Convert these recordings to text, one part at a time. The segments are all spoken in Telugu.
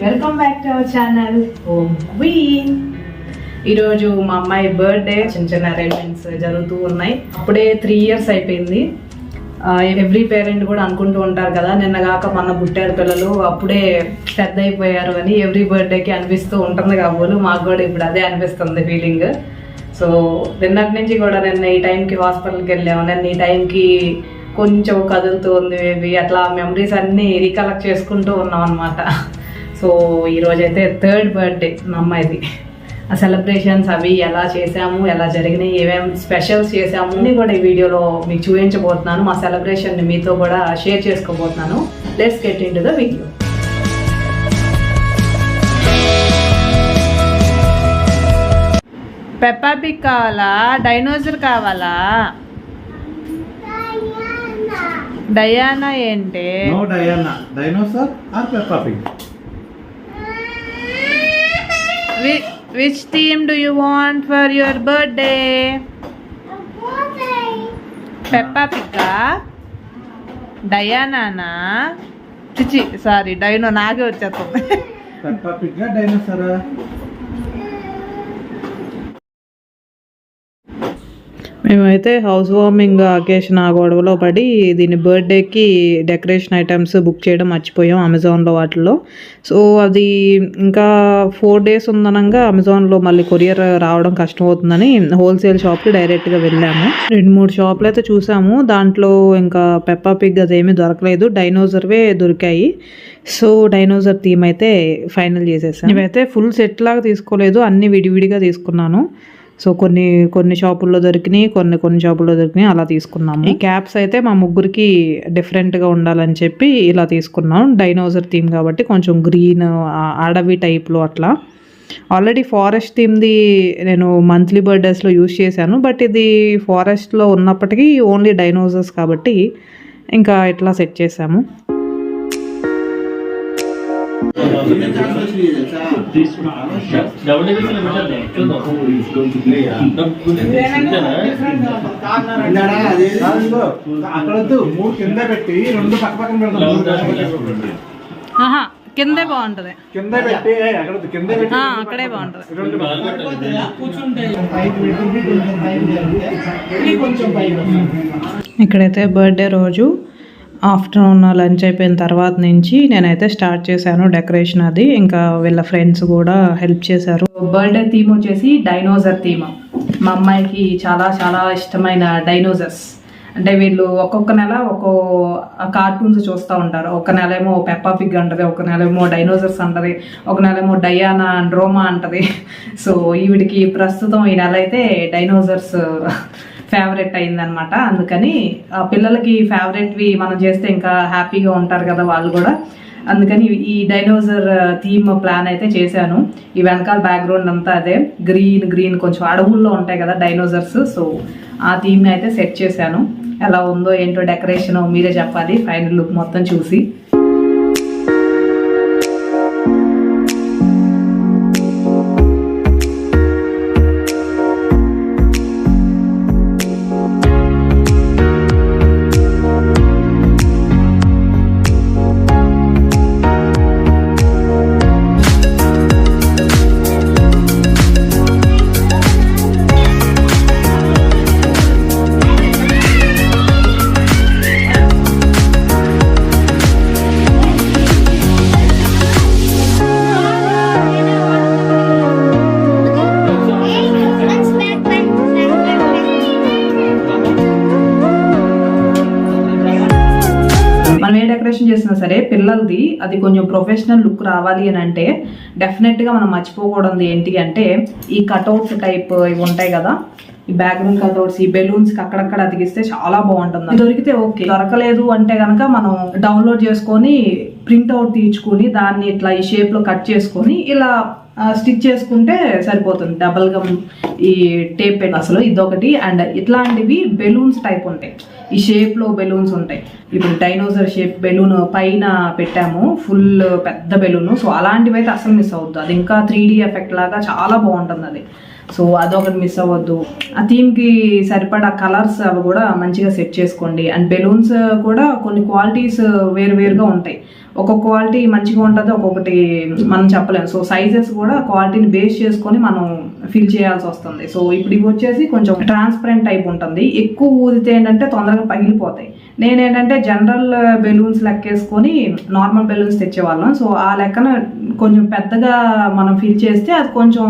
Welcome back to our channel home queen. ఈరోజు మా అమ్మాయి బర్త్డే, చిన్న చిన్న అరేంజ్మెంట్స్ జరుగుతూ ఉన్నాయి. అప్పుడే 3 years అయిపోయింది. ఎవ్రీ పేరెంట్ కూడా అనుకుంటూ ఉంటారు కదా, నిన్నగాక మొన్న పుట్టారు పిల్లలు, అప్పుడే పెద్ద అయిపోయారు అని ఎవ్రీ బర్త్డేకి అనిపిస్తూ ఉంటుంది కాబోలు. మాకు కూడా ఇప్పుడు అదే అనిపిస్తుంది ఫీలింగ్. సో నిన్నటి నుంచి కూడా నిన్న ఈ టైంకి హాస్పిటల్కి వెళ్ళాము, నిన్న ఈ టైంకి కొంచెం కదులుతూ ఉంది బేబీ. అట్లా మెమరీస్ అన్నీ రీకలెక్ట్ చేసుకుంటూ ఉన్నాం అనమాట. సో ఈరోజైతే 3rd బర్త్డే మా అమ్మాయిది. ఆ సెలబ్రేషన్స్ అవి ఎలా చేసాము, ఎలా జరిగినాయి, ఏమేమి స్పెషల్స్ చేసాము అన్నీ కూడా ఈ వీడియోలో మీకు చూపించబోతున్నాను. మా సెలబ్రేషన్ని మీతో కూడా షేర్ చేసుకోబోతున్నాను. Let's get into the video. Peppa Pig కావాలా, డైనోసర్ కావాలా? డయానా ఏంటి? No Diana, dinosaur or Peppa Pig. Which theme do you want for your birthday? Peppa Pig, Diana na? Chichi, sorry, Dino naage vachestunది. Peppa Pig డైనోసారా? మేమైతే హౌస్ వార్మింగ్ అకేషన్ ఆ గొడవలో పడి దీని బర్త్డేకి డెకరేషన్ ఐటమ్స్ బుక్ చేయడం మర్చిపోయాం అమెజాన్లో వాటిల్లో. సో అది ఇంకా 4 days ఉందనంగా అమెజాన్లో మళ్ళీ కొరియర్ రావడం కష్టం అవుతుందని హోల్సేల్ షాప్కి డైరెక్ట్గా వెళ్ళాము. 2-3 షాపులు అయితే చూసాము, దాంట్లో ఇంకా పెప్పా పిగ్ అదేమీ దొరకలేదు, డైనోసర్వే దొరికాయి. సో డైనోసర్ థీమ్ అయితే ఫైనల్ చేసేసాను. ఇవైతే ఫుల్ సెట్ లాగా తీసుకోలేదు, అన్ని విడివిడిగా తీసుకున్నాను. సో కొన్ని షాపుల్లో దొరికినాయి, కొన్ని షాపుల్లో దొరికినాయి, అలా తీసుకున్నాము. ఈ క్యాప్స్ అయితే మా ముగ్గురికి డిఫరెంట్గా ఉండాలని చెప్పి ఇలా తీసుకున్నాం. డైనోసర్ థీమ్ కాబట్టి కొంచెం గ్రీన్ అడవి టైప్లో అట్లా. ఆల్రెడీ ఫారెస్ట్ థీమ్ది నేను మంత్లీ బర్త్డేస్లో యూజ్ చేశాను, బట్ ఇది ఫారెస్ట్లో ఉన్నప్పటికీ ఓన్లీ డైనోసర్స్ కాబట్టి ఇంకా ఇట్లా సెట్ చేసాము. కిందే బాగుంటది, అక్కడే బాగుంటది. ఇక్కడైతే బర్త్డే రోజు ఆఫ్టర్నూన్ లంచ్ అయిపోయిన తర్వాత నుంచి నేనైతే స్టార్ట్ చేశాను డెకరేషన్. అది ఇంకా వీళ్ళ ఫ్రెండ్స్ కూడా హెల్ప్ చేశారు. బర్త్డే థీమ్ వచ్చేసి డైనోసర్ థీమ్. మా అమ్మాయికి చాలా చాలా ఇష్టమైన డైనోసర్స్. అంటే వీళ్ళు ఒక్కొక్క నెల ఒక్కో కార్టూన్స్ చూస్తూ ఉంటారు. ఒక నెల ఏమో పెప్పా పిగ్ అంటది, ఒక నెల ఏమో డైనోసర్స్ అంటది, ఒక నెల ఏమో డయానా డ్రోమా అంటది. సో ఈవిడికి ప్రస్తుతం ఈ నెల అయితే డైనోసర్స్ ఫేవరెట్ అయిందనమాట. అందుకని పిల్లలకి ఫేవరెట్వి మనం చేస్తే ఇంకా హ్యాపీగా ఉంటారు కదా వాళ్ళు కూడా. అందుకని ఈ డైనోసర్ థీమ్ ప్లాన్ అయితే చేశాను. ఈ వెనకాల బ్యాక్గ్రౌండ్ అంతా అదే గ్రీన్ కొంచెం అడవుల్లో ఉంటాయి కదా డైనోసర్స్. సో ఆ థీమ్ని అయితే సెట్ చేశాను. ఎలా ఉందో ఏంటో డెకరేషన్ మీరే చెప్పాలి ఫైనల్ లుక్ మొత్తం చూసి. మనం ఏ డెకరేషన్ చేసినా సరే పిల్లలది అది కొంచెం ప్రొఫెషనల్ లుక్ రావాలి అని అంటే డెఫినెట్గా మనం మర్చిపోకూడదు ఏంటి అంటే ఈ కట్అవుట్స్ టైప్ ఇవి ఉంటాయి కదా, ఈ బ్యాక్గ్రౌండ్ కట్అవుట్స్, ఈ బెలూన్స్కి అక్కడక్కడ అతికిస్తే చాలా బాగుంటుంది. దొరికితే ఓకే, దొరకలేదు అంటే కనుక మనం డౌన్లోడ్ చేసుకొని ప్రింట్అవుట్ తీర్చుకొని దాన్ని ఇట్లా ఈ షేప్లో కట్ చేసుకొని ఇలా స్టిచ్ చేసుకుంటే సరిపోతుంది. డబల్ గమ్ ఈ టేప్ పెట్టి అసలు ఇదొకటి. అండ్ ఇట్లాంటివి బెలూన్స్ టైప్ ఉంటాయి, ఈ షేప్లో బెలూన్స్ ఉంటాయి. ఇప్పుడు డైనోసర్ షేప్ బెలూన్ పైన పెట్టాము, ఫుల్ పెద్ద బెలూన్. సో అలాంటివి అయితే అసలు మిస్ అవుతుంది, అది ఇంకా 3D ఎఫెక్ట్ లాగా చాలా బాగుంటుంది అది. సో అదొకటి మిస్ అవ్వద్దు. ఆ థీమ్కి సరిపడా కలర్స్ అవి కూడా మంచిగా సెట్ చేసుకోండి. అండ్ బెలూన్స్ కూడా కొన్ని క్వాలిటీస్ వేరువేరుగా ఉంటాయి. ఒక్కొక్క క్వాలిటీ మంచిగా ఉంటుంది, ఒక్కొక్కటి మనం చెప్పలేము. సో సైజెస్ కూడా క్వాలిటీని బేస్ చేసుకొని మనం ఫిల్ చేయాల్సి వస్తుంది. సో ఇప్పుడు ఇవి వచ్చేసి కొంచెం ట్రాన్స్పరెంట్ టైప్ ఉంటుంది. ఎక్కువ ఊదితే ఏంటంటే తొందరగా పగిలిపోతాయి. నేనేంటంటే జనరల్ బెలూన్స్ లెక్కేసుకొని నార్మల్ బెలూన్స్ తెచ్చేవాళ్ళం. సో ఆ లెక్కన కొంచెం పెద్దగా మనం ఫిల్ చేస్తే అది కొంచెం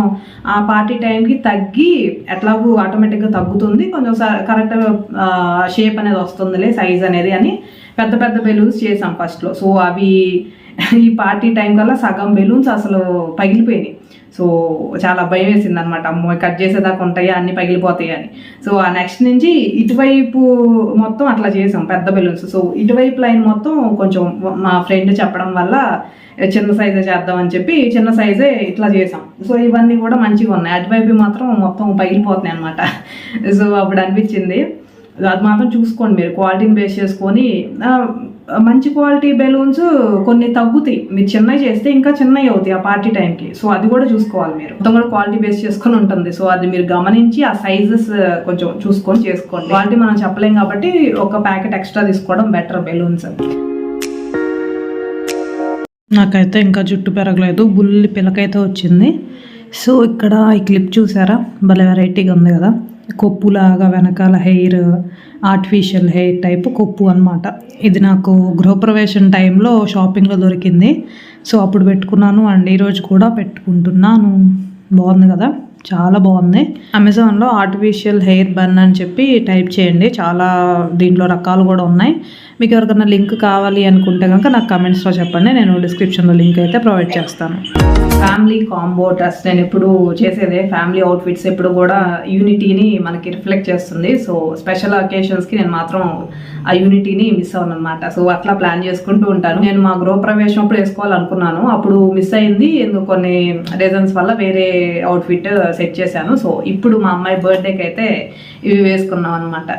ఆ పార్టీ టైంకి తగ్గి ఎట్లాగూ ఆటోమేటిక్గా తగ్గుతుంది, కొంచెం కరెక్ట్ షేప్ అనేది వస్తుందిలే, సైజ్ అనేది అని పెద్ద పెద్ద బెలూన్స్ చేసాం ఫస్ట్లో. సో అవి ఈ పార్టీ టైం కల్లా సగం బెలూన్స్ అసలు పగిలిపోయినాయి. సో చాలా భయం వేసింది అనమాట, అమ్మో కట్ చేసేదాకా ఉంటాయా అన్ని పగిలిపోతాయి అని. సో ఆ నెక్స్ట్ నుంచి ఇటువైపు మొత్తం అట్లా చేసాం పెద్ద బెలూన్స్. సో ఇటువైపు లైన్ మొత్తం కొంచెం మా ఫ్రెండ్ చెప్పడం వల్ల చిన్న సైజే చేద్దామని చెప్పి చిన్న సైజే ఇట్లా చేసాం. సో ఇవన్నీ కూడా మంచిగా ఉన్నాయి. అటువైపు మాత్రం మొత్తం పగిలిపోతున్నాయి అనమాట. సో అప్పుడు అనిపించింది అది మాత్రం చూసుకోండి మీరు, క్వాలిటీని బేస్ చేసుకొని. మంచి క్వాలిటీ బెలూన్స్ కొన్ని తగ్గుతాయి, మీరు చిన్నవి చేస్తే ఇంకా చిన్నవి అవుతాయి ఆ పార్టీ టైంకి. సో అది కూడా చూసుకోవాలి మీరు, మొత్తం కూడా క్వాలిటీ బేస్ చేసుకొని ఉంటుంది. సో అది మీరు గమనించి ఆ సైజెస్ కొంచెం చూసుకొని చేసుకోండి. క్వాలిటీ మనం చెప్పలేం కాబట్టి ఒక ప్యాకెట్ ఎక్స్ట్రా తీసుకోవడం బెటర్ బెలూన్స్. నాకైతే ఇంకా జుట్టు పెరగలేదు, బుల్లి పిలకైతే వచ్చింది. సో ఇక్కడ ఈ క్లిప్ చూసారా, భలే వెరైటీగా ఉంది కదా, కొప్పులాగా వెనకాల హెయిర్, ఆర్టిఫిషియల్ హెయిర్ టైప్ కొప్పు అనమాట. ఇది నాకు గృహప్రవేశం టైంలో షాపింగ్లో దొరికింది. సో అప్పుడు పెట్టుకున్నాను అండ్ ఈరోజు కూడా పెట్టుకుంటున్నాను. బాగుంది కదా, చాలా బాగుంది. అమెజాన్లో ఆర్టిఫిషియల్ హెయిర్ బన్ అని చెప్పి టైప్ చేయండి, చాలా దీంట్లో రకాలు కూడా ఉన్నాయి. మీకు ఎవరికైనా లింక్ కావాలి అనుకుంటే కనుక నాకు కమెంట్స్లో చెప్పండి, నేను డిస్క్రిప్షన్లో లింక్ అయితే ప్రొవైడ్ చేస్తాను. ఫ్యామిలీ కాంబో డ్రెస్ నేను ఎప్పుడు చేసేదే, ఫ్యామిలీ అవుట్ఫిట్స్ ఎప్పుడు కూడా యూనిటీని మనకి రిఫ్లెక్ట్ చేస్తుంది. సో స్పెషల్ అకేషన్స్కి నేను మాత్రం ఆ యూనిటీని మిస్ అవ్వను అనమాట. సో అట్లా ప్లాన్ చేసుకుంటూ ఉంటాను. నేను మా గృహప్రవేశం అప్పుడు వేసుకోవాలనుకున్నాను, అప్పుడు మిస్ అయింది ఎందుకు కొన్ని రీజన్స్ వల్ల, వేరే అవుట్ఫిట్ సెట్ చేశాను. సో ఇప్పుడు మా అమ్మాయి బర్త్డేకి అయితే ఇవి వేసుకున్నాం అనమాట.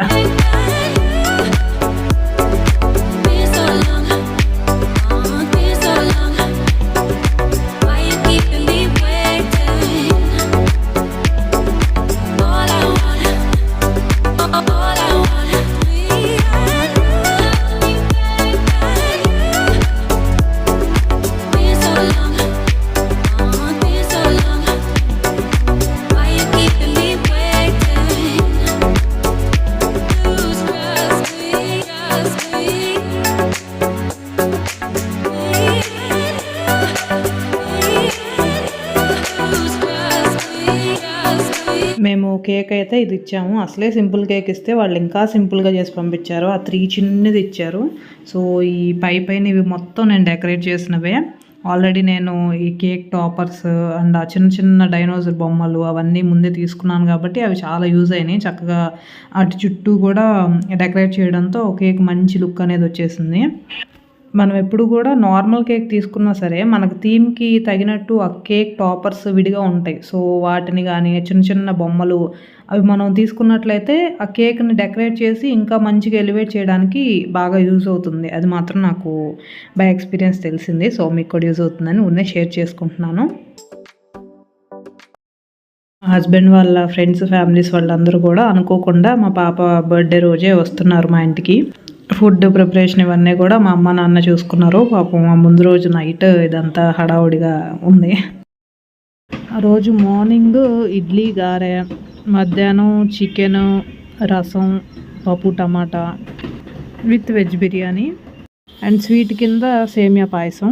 మేము కేక్ అయితే ఇది ఇచ్చాము, అసలే సింపుల్ కేక్ ఇస్తే వాళ్ళు ఇంకా సింపుల్గా చేసి పంపించారు. ఆ 3 చిన్నది ఇచ్చారు. సో ఈ పైన ఇవి మొత్తం నేను డెకరేట్ చేసినవే. ఆల్రెడీ నేను ఈ కేక్ టాపర్స్ అండ్ ఆ చిన్న చిన్న డైనోసార్ బొమ్మలు అవన్నీ ముందే తీసుకున్నాను కాబట్టి అవి చాలా యూజ్ అయినాయి. చక్కగా అటు చుట్టూ కూడా డెకరేట్ చేయడంతో కేక్ మంచి లుక్ అనేది వచ్చేసింది. మనం ఎప్పుడు కూడా నార్మల్ కేక్ తీసుకున్నా సరే మనకు థీమ్కి తగినట్టు ఆ కేక్ టాపర్స్ విడిగా ఉంటాయి. సో వాటిని కానీ చిన్న చిన్న బొమ్మలు అవి మనం తీసుకున్నట్లయితే ఆ కేక్ని డెకరేట్ చేసి ఇంకా మంచిగా ఎలివేట్ చేయడానికి బాగా యూజ్ అవుతుంది. అది మాత్రం నాకు బై ఎక్స్పీరియన్స్ తెలిసింది. సో మీకు కూడా యూజ్ అవుతుందని ఉన్నే షేర్ చేసుకుంటున్నాను. మా హస్బెండ్ వాళ్ళ ఫ్రెండ్స్ ఫ్యామిలీస్ వాళ్ళందరూ కూడా అనుకోకుండా మా పాప బర్త్డే రోజే వస్తున్నారు మా ఇంటికి. ఫుడ్ ప్రిపరేషన్ ఇవన్నీ కూడా మా అమ్మ నాన్న చూసుకున్నారు. పాపం మా ముందు రోజు నైట్ ఇదంతా హడావుడిగా ఉంది. ఆ రోజు మార్నింగ్ ఇడ్లీ గారె, మధ్యాహ్నం చికెన్, రసం, పప్పు tomato with veg biryani and sweet కింద సేమియా పాయసం.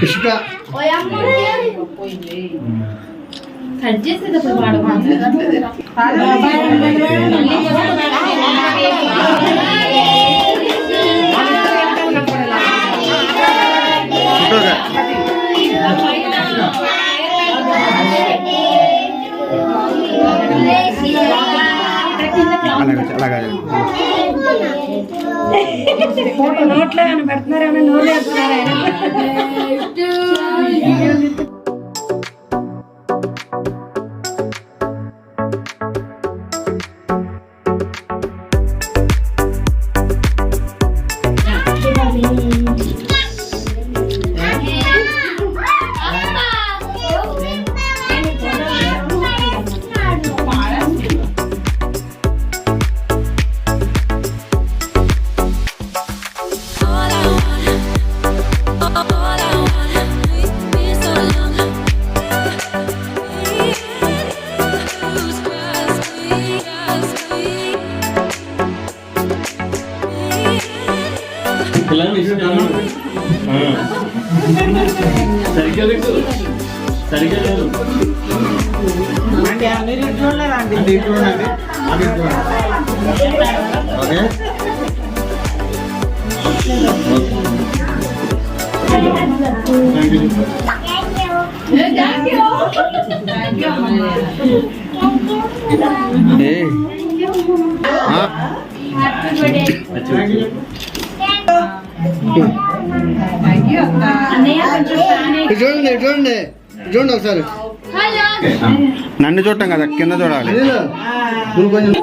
Ishika. కట్ చేసేటప్పుడు వాడకూడదు. నోట్లో పెడుతున్నారేమో నోరు సరిగ్గా పెట్టు, సరిగ్గా లేదు. చూడండి చూడండి చూడండి ఒకసారి నన్ను చూడటం కదా కింద చూడాలి. కొంచెం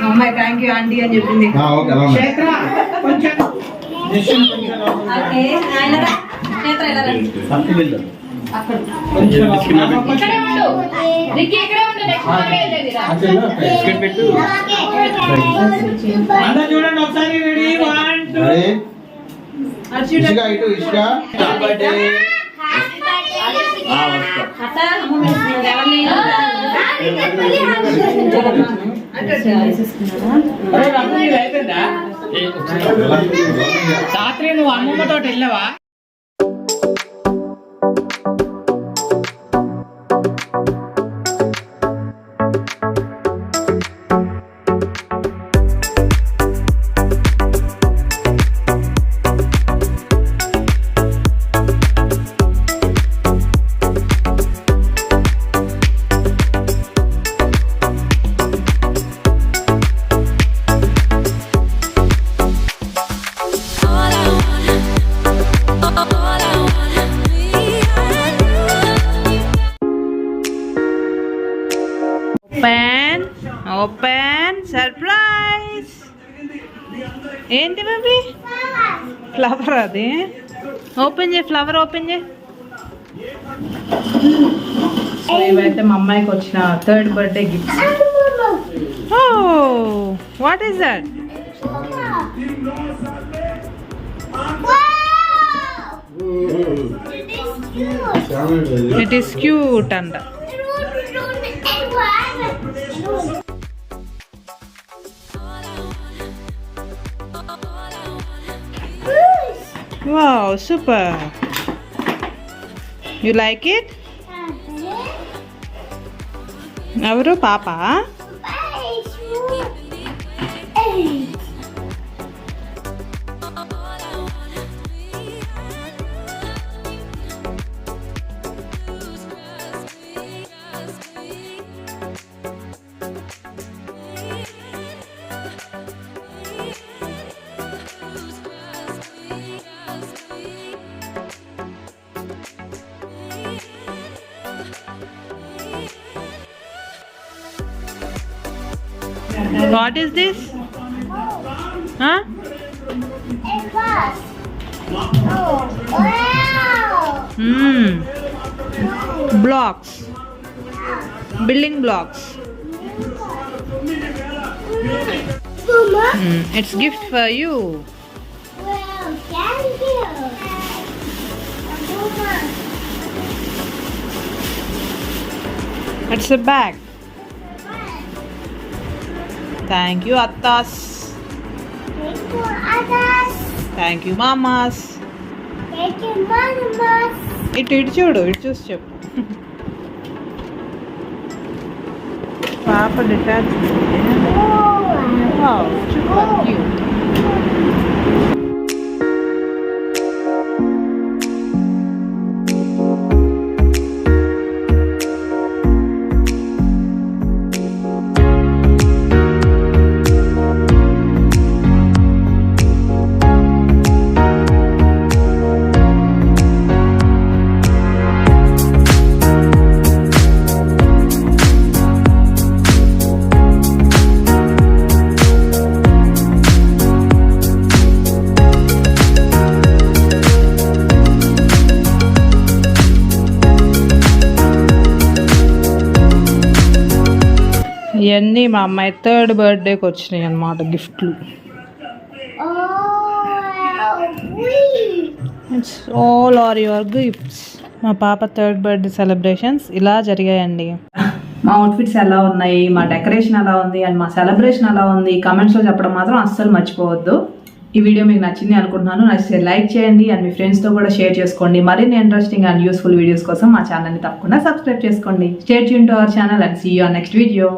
అమ్మాయి థ్యాంక్ యూ ఆంటీ అని చెప్పింది. చూడండి ఒకసారి రెడీ 1 2 ఇష్కా ఇటు ఇష్కా రాత్రి నువ్వు అమ్మమ్మతో వెళ్ళవా? Open surprise. ఏంటి బేబీ? ఫ్లవర్ అది. ఓపెన్ చేయి, ఫ్లవర్ ఓపెన్ చేయి. సో ఇవైతే మా అమ్మాయికి వచ్చిన 3rd birthday gifts. Oh what is that? It is cute అంట. Wow, super. You like it? Avaru papa? What is this? Huh? Blocks. Building blocks. It's gift for you. Well, thank you. It's a bag. Thank you, Attas. Thank you, others. Thank you, Mamas. Thank you, mamas. ఇటు చూడు, ఇటు చూసి చెప్పు. పాప డిటాచ్. Wow, super cute. ఇవన్నీ మా అమ్మాయి 3rd బర్త్డేకి వచ్చినాయి అన్నమాట గిఫ్ట్లు. It's all are your gifts. మా పాప 3rd బర్త్డే సెలబ్రేషన్స్ ఇలా జరిగాయండి. మా అవుట్ఫిట్స్ ఎలా ఉన్నాయి, మా డెకరేషన్ ఎలా ఉంది అండ్ మా సెలబ్రేషన్ ఎలా ఉంది కామెంట్స్లో చెప్పడం మాత్రం అస్సలు మర్చిపోవద్దు. ఈ వీడియో మీకు నచ్చింది అనుకుంటున్నాను. నచ్చితే లైక్ చేయండి అండ్ మీ ఫ్రెండ్స్తో కూడా షేర్ చేసుకోండి. మరిన్ని ఇంట్రెస్టింగ్ అండ్ యూస్ఫుల్ వీడియోస్ కోసం మా ఛానల్ని తప్పకుండా సబ్స్క్రైబ్ చేసుకోండి. Stay tune to our channel and see you on next video.